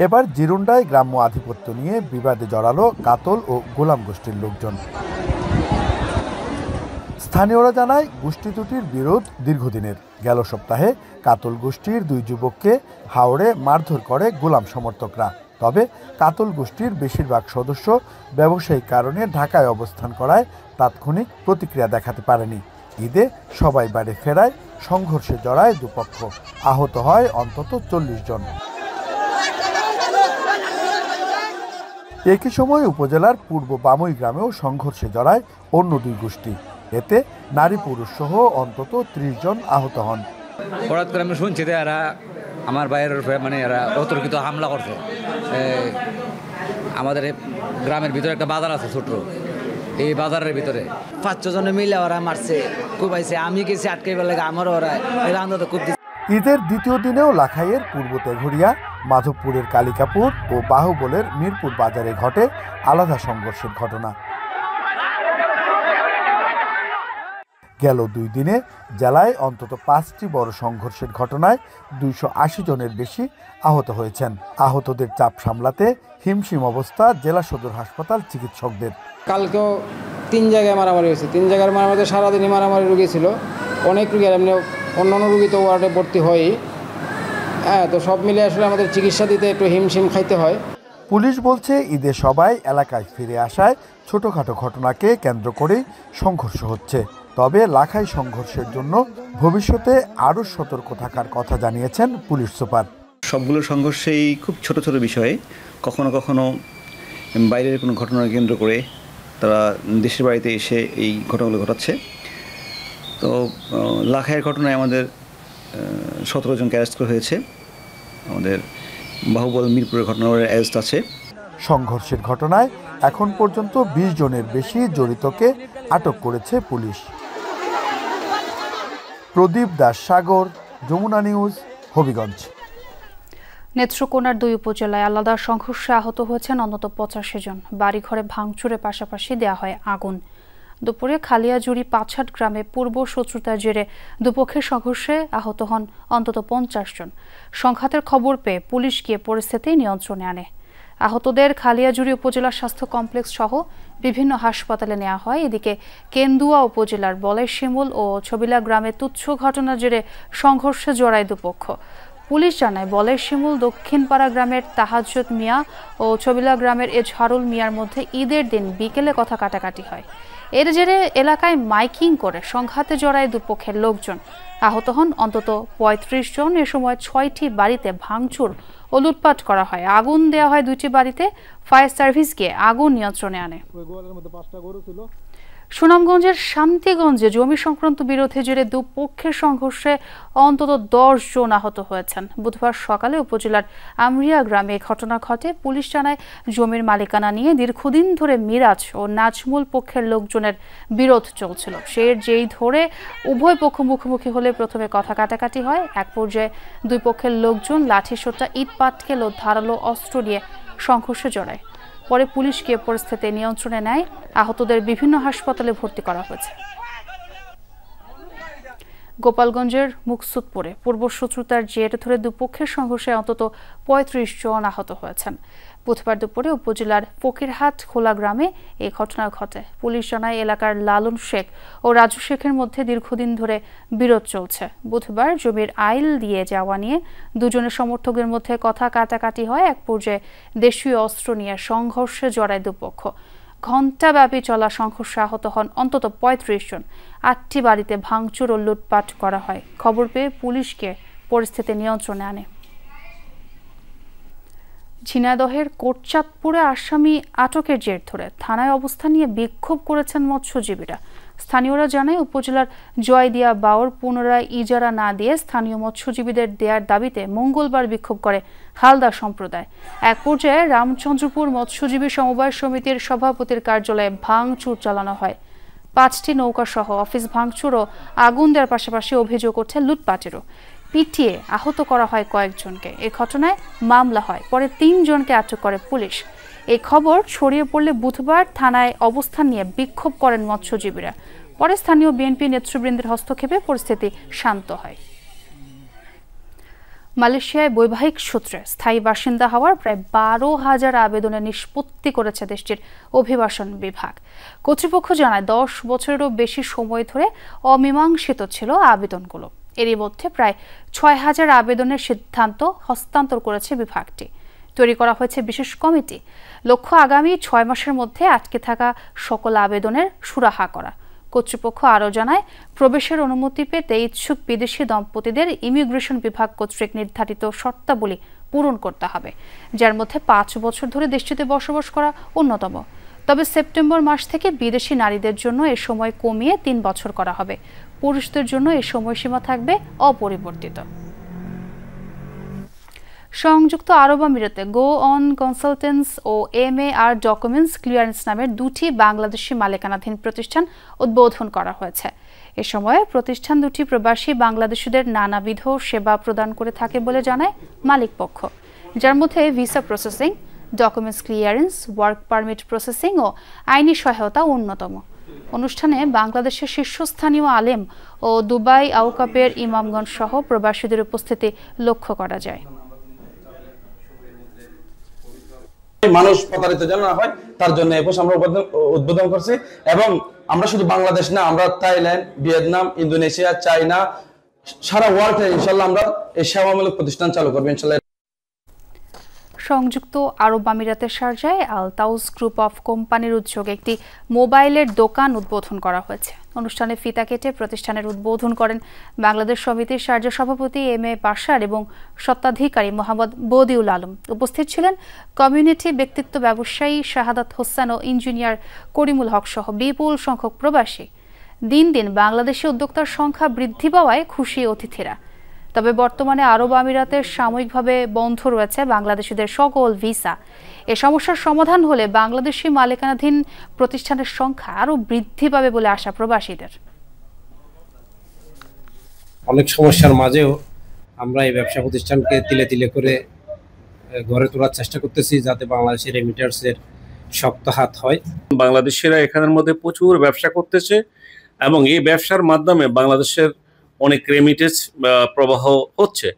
এবার জিরুন্ডায় গ্রাম্য আধিপত্য নিয়ে বিবাদে জড়ালো কাতল ও গোলাম গোষ্ঠীর লোকজন। স্থানীয়রা জানায়, গোষ্ঠী দুটির বিরোধ দীর্ঘদিনের। গেল সপ্তাহে কাতল গোষ্ঠীর 2 যুবককে হাওড়ে মারধর করে গোলাম সমর্থকরা। তবে কাতল গোষ্ঠীর বেশিরভাগ সদস্য ব্যবসায়িক কারণে ঢাকায় অবস্থান করায় তাৎক্ষণিক প্রতিক্রিয়া দেখাতে পারেনি। ঈদে সবাই বাড়ি ফেরায় সংঘর্ষে জড়ায় দুপক্ষ। আহত হয় অন্তত 40 জন। একই সময় উপজেলার পূর্ব বামুই গ্রামেও সংঘর্ষে জড়ায় অন্য 2 গোষ্ঠী। এতে নারী পুরুষ সহ অন্তত 30 জন আহত হন। হঠাৎ করে আমি শুনছি যে এরা আমার বাইরের এরা অতর্কিত হামলা করছে। আমাদের গ্রামের ভিতরে একটা বাজার আছে ছোট, এই বাজারের ভিতরে 5-6 জনে মিলে ওরা মারছে, কুবাইছে। আমি গেছি আটকাইবার লাগে, আমার ওরা খুব। ঈদের দ্বিতীয় দিনেও লাখাইয়ের পূর্ব তেঘরিয়া, মাধবপুরের কালিকাপুর ও বাহুবলের মিরপুর বাজারে ঘটে আলাদা সংঘর্ষের ঘটনা। গেল 2 দিনে জেলায় অন্তত 5টি বড় সংঘর্ষের ঘটনায় 280 জনের বেশি আহত হয়েছেন। আহতদের চাপ সামলাতে হিমশিম অবস্থা জেলা সদর হাসপাতাল চিকিৎসকদের। কালকেও 3 জায়গায় মারামারি হয়েছে। 3 জায়গার মারামারিতে সারাদিনই মারামারি রুগী ছিল। অনেক রুগী, এমনি অন্যান্য রুগী তো ওয়ার্ডে ভর্তি হয়ই। তো সব মিলে আসলে আমাদের চিকিৎসা দিতে একটু হিমশিম খাইতে হয়। পুলিশ বলছে, ঈদে সবাই এলাকায় ফিরে আসায় ছোটখাটো ঘটনাকে কেন্দ্র করেই সংঘর্ষ হচ্ছে। তবে লাখাই সংঘর্ষের জন্য ভবিষ্যতে আরও সতর্ক থাকার কথা জানিয়েছেন পুলিশ সুপার। সবগুলো সংঘর্ষেই খুব ছোট ছোট বিষয়ে, কখনো কখনো বাইরের কোনো ঘটনাকে কেন্দ্র করে তারা দেশের বাড়িতে এসে এই ঘটনাগুলো ঘটাচ্ছে। তো লাখাইয়ের ঘটনায় আমাদের 17 জনকে অ্যারেস্ট করা হয়েছে। আমাদের বাহুবল মিরপুরের ঘটনার অ্যারেস্ট আছে। সংঘর্ষের ঘটনায় এখন পর্যন্ত 20 জনের বেশি জড়িতকে আটক করেছে পুলিশ। প্রদীপ দাস সাগর, যমুনা নিউজ, হবিগঞ্জ। নেত্রকোনার 2 উপজেলায় আলাদা সংঘর্ষে আহত হয়েছেন অন্তত 85 জন। বাড়িঘরে ভাঙচুরের পাশাপাশি দেয়া হয় আগুন। দুপুরে খালিয়াজুড়ি পাছাট গ্রামে পূর্ব শত্রুতার জেরে দুপক্ষের সংঘর্ষে আহত হন অন্তত 50 জন। সংঘাতের খবর পেয়ে পুলিশ গিয়ে পরিস্থিতি নিয়ন্ত্রণে আনে। আহতদের খালিয়াজুড়ি উপজেলা স্বাস্থ্য কমপ্লেক্স সহ বিভিন্ন হাসপাতালে নেওয়া হয়। এদিকে কেন্দুয়া উপজেলার বলাইশিমুল ও ছবিলা গ্রামে তুচ্ছ ঘটনার জেরে সংঘর্ষে জড়ায় দুপক্ষ। পুলিশ জানায় বলাইশিমুল দক্ষিণপাড়া গ্রামের তাহাজ্জুদ মিয়া ও ছবিলা গ্রামের এজহারুল মিয়ার মধ্যে ঈদের দিন বিকেলে কথা কাটাকাটি হয়। এর জেরে এলাকায় মাইকিং করে সংঘাতে জড়ায় দুপক্ষের লোকজন। আহত হন অন্তত 35 জন। এ সময় 6টি বাড়িতে ভাঙচুর ও লুটপাট করা হয়। আগুন দেওয়া হয় 2টি বাড়িতে। ফায়ার সার্ভিস গিয়ে আগুন নিয়ন্ত্রণে আনে। সুনামগঞ্জের শান্তিগঞ্জে জমি সংক্রান্ত বিরোধের জেরে দুপক্ষের সংঘর্ষে অন্তত 10 জন আহত হয়েছেন। বুধবার সকালে উপজেলার আমরিয়া গ্রামে ঘটনা ঘটে। পুলিশ জানায় জমির মালিকানা নিয়ে দীর্ঘদিন ধরে মিরাজ ও নাজমুল পক্ষের লোকজনের বিরোধ চলছিল। সেই যেই ধরে উভয় পক্ষ মুখোমুখি হলে প্রথমে কথা কাটাকাটি হয়। এক পর্যায়ে 2 পক্ষের লোকজন লাঠিসোঁটা, ইট পাটকেল ও ধারালো অস্ত্র নিয়ে সংঘর্ষে জড়ায়। পরে পুলিশ গিয়ে পরিস্থিতি নিয়ন্ত্রণে নেয়। আহতদের বিভিন্ন হাসপাতালে ভর্তি করা হয়েছে। গোপালগঞ্জের মুকসুদপুরে পূর্ব শত্রুতার জের ধরে দুপক্ষের সংঘর্ষে অন্তত 35 জন আহত হয়েছেন। বুধবার দুপুরে উপজেলার ফকিরহাট খোলা গ্রামে এই ঘটনা ঘটে। পুলিশ জানায় এলাকার লালন শেখ ও রাজু শেখের মধ্যে দীর্ঘদিন ধরে বিরোধ চলছে। বুধবার জমির আইল দিয়ে যাওয়া নিয়ে দুজনের সমর্থকদের মধ্যে কথা কাটাকাটি হয়। এক পর্যায়ে দেশীয় অস্ত্র নিয়ে সংঘর্ষে জড়ায় দুপক্ষ। ঘণ্টাব্যাপী চলা সংঘর্ষে আহত হন অন্তত 35 জন। 8টি বাড়িতে ভাঙচুর ও লুটপাট করা হয়। খবর পেয়ে পুলিশকে পরিস্থিতি নিয়ন্ত্রণে আনে। ঝিনাইদহের কোটচাঁদপুরে আসামি আটকের জের ধরে থানায় অবস্থান নিয়ে বিক্ষোভ করেছেন মৎস্যজীবীরা। স্থানীয়রা জানায় উপজেলার জয়দিয়া বাওর পুনরায় ইজারা না দিয়ে স্থানীয় মৎস্যজীবীদের দেয়ার দাবিতে মঙ্গলবার বিক্ষোভ করে হালদার সম্প্রদায়। এক পর্যায়ে রামচন্দ্রপুর মৎস্যজীবী সমবায় সমিতির সভাপতির কার্যালয়ে ভাঙচুর চালানো হয়। 5টি নৌকা সহ অফিস ভাঙচুর ও আগুন দেওয়ার পাশাপাশি অভিযোগ ওঠে লুটপাটেরও। পিটিয়ে আহত করা হয় কয়েকজনকে। এ ঘটনায় মামলা হয়। পরে 3 জনকে আটক করে পুলিশ। এই খবর ছড়িয়ে পড়লে বুধবার থানায় অবস্থান নিয়ে বিক্ষোভ করেন মৎস্যজীবীরা। পরে স্থানীয় বিএনপি নেতৃবৃন্দের হস্তক্ষেপে পরিস্থিতি শান্ত হয়। মালয়েশিয়ায় বৈবাহিক সূত্রে স্থায়ী বাসিন্দা হওয়ার প্রায় 12,000 আবেদনের নিষ্পত্তি করেছে দেশটির অভিবাসন বিভাগ। কর্তৃপক্ষ জানায় 10 বছরেরও বেশি সময় ধরে অমীমাংসিত ছিল আবেদনগুলো। এরই মধ্যে প্রায় 6,000 আবেদনের সিদ্ধান্ত হস্তান্তর করেছে বিভাগটি। তৈরি করা হয়েছে বিশেষ কমিটি। লক্ষ্য আগামী 6 মাসের মধ্যে আটকে থাকা সকল আবেদনের সুরাহা করা। কর্তৃপক্ষ আরও জানায় প্রবেশের অনুমতি পেতে ইচ্ছুক বিদেশি দম্পতিদের ইমিগ্রেশন বিভাগ কর্তৃক নির্ধারিত শর্তাবলী পূরণ করতে হবে, যার মধ্যে 5 বছর ধরে দেশটিতে বসবাস করা অন্যতম। তবে সেপ্টেম্বর মাস থেকে বিদেশি নারীদের জন্য এ সময় কমিয়ে 3 বছর করা হবে। পুরুষদের জন্য এই সময়সীমা থাকবে অপরিবর্তিত। সংযুক্ত আরব আমিরাতে গো অন কনসালটেন্টস ও MAR ডকুমেন্টস ক্লিয়ারেন্স নামের 2টি বাংলাদেশি মালিকানাধীন প্রতিষ্ঠান উদ্বোধন করা হয়েছে। এ সময় প্রতিষ্ঠান 2টি প্রবাসী বাংলাদেশিদের নানাবিধ সেবা প্রদান করে থাকে বলে জানায় মালিকপক্ষ, যার মধ্যে visa processing, documents clearance, work permit processing ও আইনি সহায়তা অন্যতম। অনুষ্ঠানে বাংলাদেশের শীর্ষস্থানীয় আলেম ও দুবাই আওকাপের ইমামগণ সহ প্রবাসীদের উপস্থিতি লক্ষ্য করা যায়। মানুষ প্রতারিত যেন না হয় তার জন্য একুশ আমরা উদ্বোধন করছি। এবং আমরা শুধু বাংলাদেশ না, আমরা থাইল্যান্ড, ভিয়েতনাম, ইন্দোনেশিয়া, চায়না, সারা ওয়ার্ল্ডে ইনশাল্লাহ আমরা এই সেবামূলক প্রতিষ্ঠান চালু করবো ইনশাল্লাহ। সংযুক্ত আরব আমিরাতের শারজায় আল তাউস গ্রুপ অফ কোম্পানির উদ্যোগে একটি মোবাইলের দোকান উদ্বোধন করা হয়েছে। অনুষ্ঠানে ফিতা কেটে প্রতিষ্ঠানের উদ্বোধন করেন বাংলাদেশ সমিতির শারজা সভাপতি MA বাশার এবং স্বত্বাধিকারী মোহাম্মদ বদিউল আলম। উপস্থিত ছিলেন কমিউনিটি ব্যক্তিত্ব ব্যবসায়ী শাহাদাত হোসেন ও ইঞ্জিনিয়ার করিমুল হক সহ বিপুল সংখ্যক প্রবাসী। দিন দিন বাংলাদেশি উদ্যোক্তার সংখ্যা বৃদ্ধি পাওয়ায় খুশি অতিথিরা। তবে বর্তমানে আরব আমিরাতের সাময়িকভাবে বন্ধ রয়েছে বাংলাদেশিদের সকল ভিসা। এ সমস্যার সমাধান হলে বাংলাদেশি মালিকানাধীন প্রতিষ্ঠানের সংখ্যা আরও বৃদ্ধি পাবে বলে আশা প্রবাসীদের। অনেক সমস্যার মাঝেও আমরা এই ব্যবসা প্রতিষ্ঠানকে তিলে তিলে করে গড়ে তোলার চেষ্টা করতেছি, যাতে বাংলাদেশের রেমিটার্সের শক্ত হাত হয়। বাংলাদেশিরা এখানের মধ্যে প্রচুর ব্যবসা করতেছে এবং এই ব্যবসার মাধ্যমে বাংলাদেশের অনেক রেমিটেন্স প্রবাহ হচ্ছে।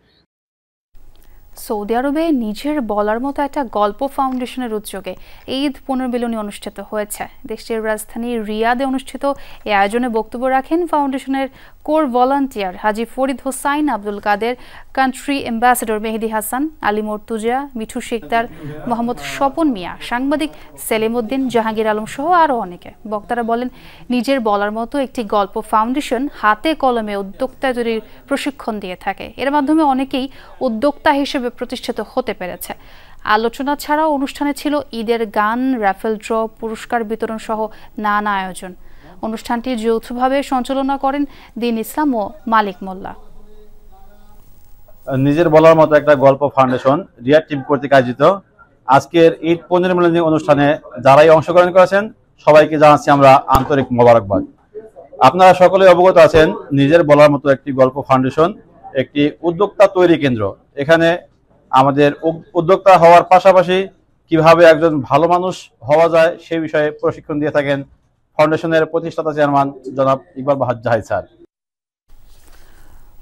সৌদি আরবে নিজের বলার মতো একটা গল্প ফাউন্ডেশনের উদ্যোগে ঈদ পুনর্মিলনী অনুষ্ঠিত হয়েছে। দেশটির রাজধানী রিয়াদে অনুষ্ঠিত এই আয়োজনে বক্তব্য রাখেন ফাউন্ডেশনের কোর ভলান্টিয়ার হাজি ফরিদ হোসাইন, আব্দুল কাদের, কান্ট্রি অ্যাম্বাসেডর মেহেদি হাসান, আলী মর্তুজা, মিঠু শিকদার, মোহাম্মদ স্বপন মিয়া, সাংবাদিক সেলিম উদ্দিন, জাহাঙ্গীর আলম সহ আরও অনেকে। বক্তারা বলেন, নিজের বলার মতো একটি গল্প ফাউন্ডেশন হাতে কলমে উদ্যোক্তা তৈরির প্রশিক্ষণ দিয়ে থাকে। এর মাধ্যমে অনেকেই উদ্যোক্তা হিসেবে প্রতিষ্ঠিত হতে পেরেছে। আলোচনা ছাড়াও অনুষ্ঠানে ছিল ঈদের গান, রাফেল ড্র, পুরস্কার বিতরণ সহ নানা আয়োজন। অনুষ্ঠানটি যৌথভাবে সঞ্চালনা করেন দিন ইসলাম ও মালিক মোল্লা। নিজের বলার মতো একটা গল্প ফাউন্ডেশন রিয়াদ টিম কর্তৃক আয়োজিত আজকের ঈদ পুনর্মিলনী অনুষ্ঠানে যারাই অংশগ্রহণ করেছেন সবাইকে জানাচ্ছি আমরা আন্তরিক মোবারকবাদ। আপনারা সকলেই অবগত আছেন, নিজের বলার মতো একটি গল্প ফাউন্ডেশন একটি উদ্যোক্তা তৈরি কেন্দ্র। এখানে আমাদের উদ্যোক্তা হওয়ার পাশাপাশি কিভাবে একজন ভালো মানুষ হওয়া যায় সেই বিষয়ে প্রশিক্ষণ দিয়ে থাকেন ফাউন্ডেশনের প্রতিষ্ঠাতা চেয়ারম্যান জনাব ইকবাল বাহার জাহিদ স্যার।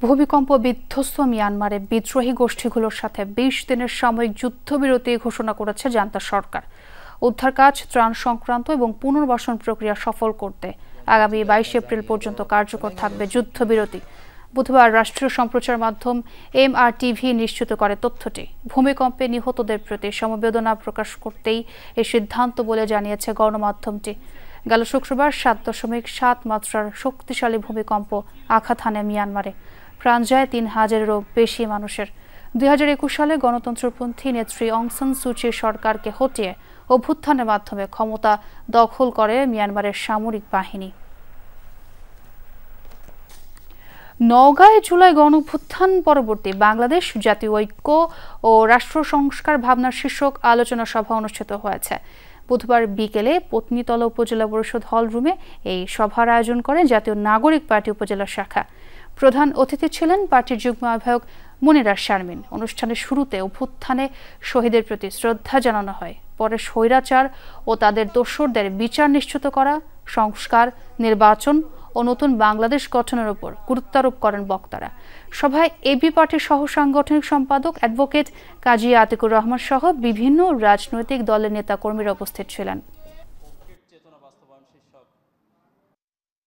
ভূমিকম্প বিধ্বস্ত মিয়ানমারে বিদ্রোহী গোষ্ঠীগুলোর সাথে 20 দিনের সাময়িক যুদ্ধবিরতি ঘোষণা করেছে জান্তা সরকার। উদ্ধার কাজ, ত্রাণ সংক্রান্ত এবং পুনর্বাসন প্রক্রিয়া সফল করতে আগামী 22 এপ্রিল পর্যন্ত কার্যকর থাকবে যুদ্ধবিরতি। বুধবার রাষ্ট্রীয় সম্প্রচার মাধ্যম MRTV নিশ্চিত করে তথ্যটি। ভূমিকম্পে নিহতদের প্রতি সমবেদনা প্রকাশ করতেই এই সিদ্ধান্ত বলে জানিয়েছে গণমাধ্যমটি। গেল শুক্রবার 7.7 মাত্রার শক্তিশালী ভূমিকম্প আঘাত হানে মিয়ানমারে। প্রাণ যায় 3000-এরও বেশি মানুষের। 2021 সালে গণতন্ত্রপন্থী নেত্রী অং সান সুচির সরকারকে হটিয়ে অভ্যুত্থানের মাধ্যমে ক্ষমতা দখল করে মিয়ানমারের সামরিক বাহিনী। নওগাঁয় জুলাই গণঅভ্যুত্থান পরবর্তী বাংলাদেশ জাতীয় ঐক্য ও রাষ্ট্র সংস্কার ভাবনার শীর্ষক আলোচনা সভা অনুষ্ঠিত হয়েছে। বুধবার বিকেলে পত্নীতলা উপজেলা পরিষদ হল রুমে এই সভার আয়োজন করে জাতীয় নাগরিক পার্টি উপজেলা শাখা। প্রধান অতিথি ছিলেন পার্টির যুগ্ম আহ্বায়ক মনিরা শারমিন। অনুষ্ঠানের শুরুতে অভ্যুত্থানে শহীদের প্রতি শ্রদ্ধা জানানো হয়। পরে স্বৈরাচার ও তাদের দোসরদের বিচার নিশ্চিত করা, সংস্কার, নির্বাচন ও নতুন বাংলাদেশ গঠনের উপর গুরুত্বারোপ করেন বক্তারা। সভায় এবি পার্টির সহ সাংগঠনিক সম্পাদক অ্যাডভোকেট কাজী আতিকুর রহমান সহ বিভিন্ন রাজনৈতিক দলের নেতাকর্মীরা উপস্থিত ছিলেন।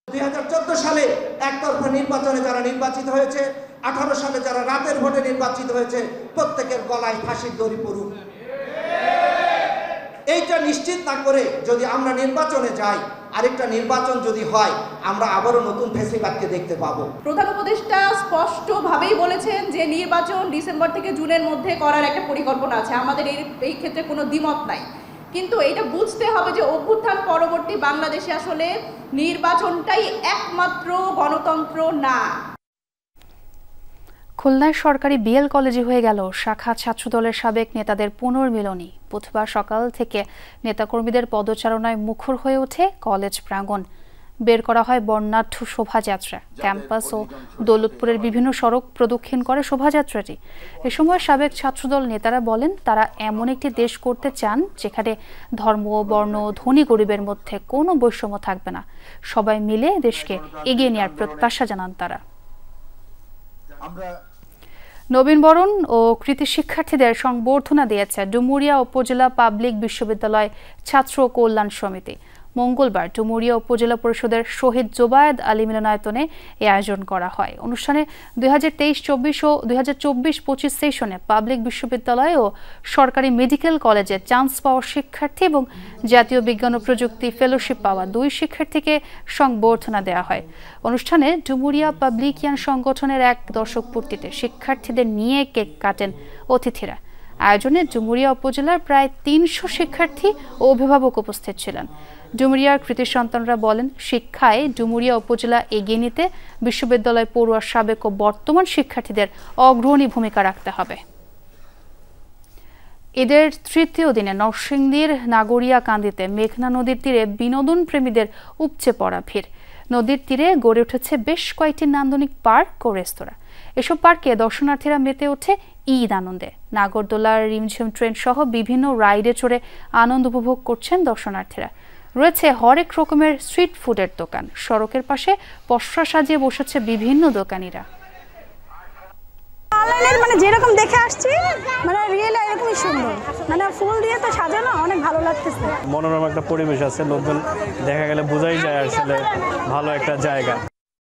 2014 সালে একতরফা নির্বাচনে যারা নির্বাচিত হয়েছে, 18 সালে যারা রাতের ভোটে নির্বাচিত হয়েছে, প্রত্যেকের গলায় ফাঁসির দড়ি পড়ুক। এইটা নিশ্চিত না করে যদি আমরা নির্বাচনে যাই, আরেকটা নির্বাচন যদি হয়, আমরা আবারও নতুন ফ্যাসিবাদকে দেখতে পাবো। প্রধান উপদেষ্টা স্পষ্টভাবেই বলেছেন যে নির্বাচন ডিসেম্বর থেকে জুনের মধ্যে করার একটা পরিকল্পনা আছে। আমাদের এই ক্ষেত্রে কোনো দ্বিমত নাই, কিন্তু এটা বুঝতে হবে যে অভ্যুত্থান পরবর্তী বাংলাদেশে আসলে নির্বাচনটাই একমাত্র গণতন্ত্র না। খুলনায় সরকারি বিএল কলেজে হয়ে গেল শাখা ছাত্রদলের সাবেক নেতাদের পুনর্মিলনী। বুধবার সকাল থেকে নেতাকর্মীদের পদচারণায় মুখর হয়ে ওঠে কলেজ প্রাঙ্গণ। বের করা হয় বর্ণাঢ্য শোভাযাত্রা। ক্যাম্পাস ও দৌলতপুরের বিভিন্ন সড়ক প্রদক্ষিণ করে শোভাযাত্রাটি। এ সময় সাবেক ছাত্রদল নেতারা বলেন, তারা এমন একটি দেশ করতে চান যেখানে ধর্ম, বর্ণ, ধনী গরিবের মধ্যে কোনো বৈষম্য থাকবে না। সবাই মিলে দেশকে এগিয়ে নেওয়ার প্রত্যাশা জানান তারা। নবীনবরণ ও কৃতি শিক্ষার্থীদের সংবর্ধনা দিয়েছে ডুমুরিয়া উপজেলা পাবলিক বিশ্ববিদ্যালয় ছাত্র কল্যাণ সমিতি। মঙ্গলবার ডুমুরিয়া উপজেলা পরিষদের শহীদ জোবায়েদ আলী মিলনায়তনে এই আয়োজন করা হয়। অনুষ্ঠানে 2023-24 ও 2024-25 সেশনে পাবলিক বিশ্ববিদ্যালয় ও সরকারি মেডিকেল কলেজে চান্স পাওয়া শিক্ষার্থী এবং জাতীয় বিজ্ঞান ও প্রযুক্তি ফেলোশিপ পাওয়া 2 শিক্ষার্থীকে সংবর্ধনা দেওয়া হয়। অনুষ্ঠানে ডুমুরিয়া পাবলিকিয়ান সংগঠনের 1 দশক পূর্তিতে শিক্ষার্থীদের নিয়ে কেক কাটেন অতিথিরা। আয়োজনে ডুমুরিয়া উপজেলার প্রায় ৩০০ শিক্ষার্থী ও অভিভাবক উপস্থিত ছিলেন। ডুমুরিয়ার কৃতি সন্তানরা বলেন, শিক্ষায় ডুমুরিয়া উপজেলা এগিয়ে নিতে বিশ্ববিদ্যালয় পড়ুয়ার সাবেক ও বর্তমান শিক্ষার্থীদের অগ্রণী ভূমিকা রাখতে হবে। ঈদের তৃতীয় দিনে নরসিংদীর নাগরিয়াকান্দিতে মেঘনা নদীর তীরে বিনোদন প্রেমীদের উপচে পড়া ভিড়। নদীর তীরে গড়ে উঠেছে বেশ কয়েকটি নান্দনিক পার্ক ও রেস্তোরাঁ। এসব পার্কে দর্শনার্থীরা মেতে ওঠে ঈদ আনন্দে। নাগরদোলার রিমঝিম ট্রেন সহ বিভিন্ন রাইডে চড়ে আনন্দ উপভোগ করছেন দর্শনার্থীরা। রয়েছে হরেক রকমের স্ট্রিট ফুডের দোকান। সড়কের পাশে পসরা সাজিয়ে বসেছে বিভিন্ন দোকানিরা। অনলাইনে মানে যেরকম দেখে আসছি মানে রিয়েল এরকমই সুন্দর, মানে ফুল দিয়ে তো সাজানো, অনেক ভালো লাগতেছে। মনোরম একটা পরিবেশ আছে, লোকজন দেখা গেলে বোঝাই যায় আসলে ভালো একটা জায়গা।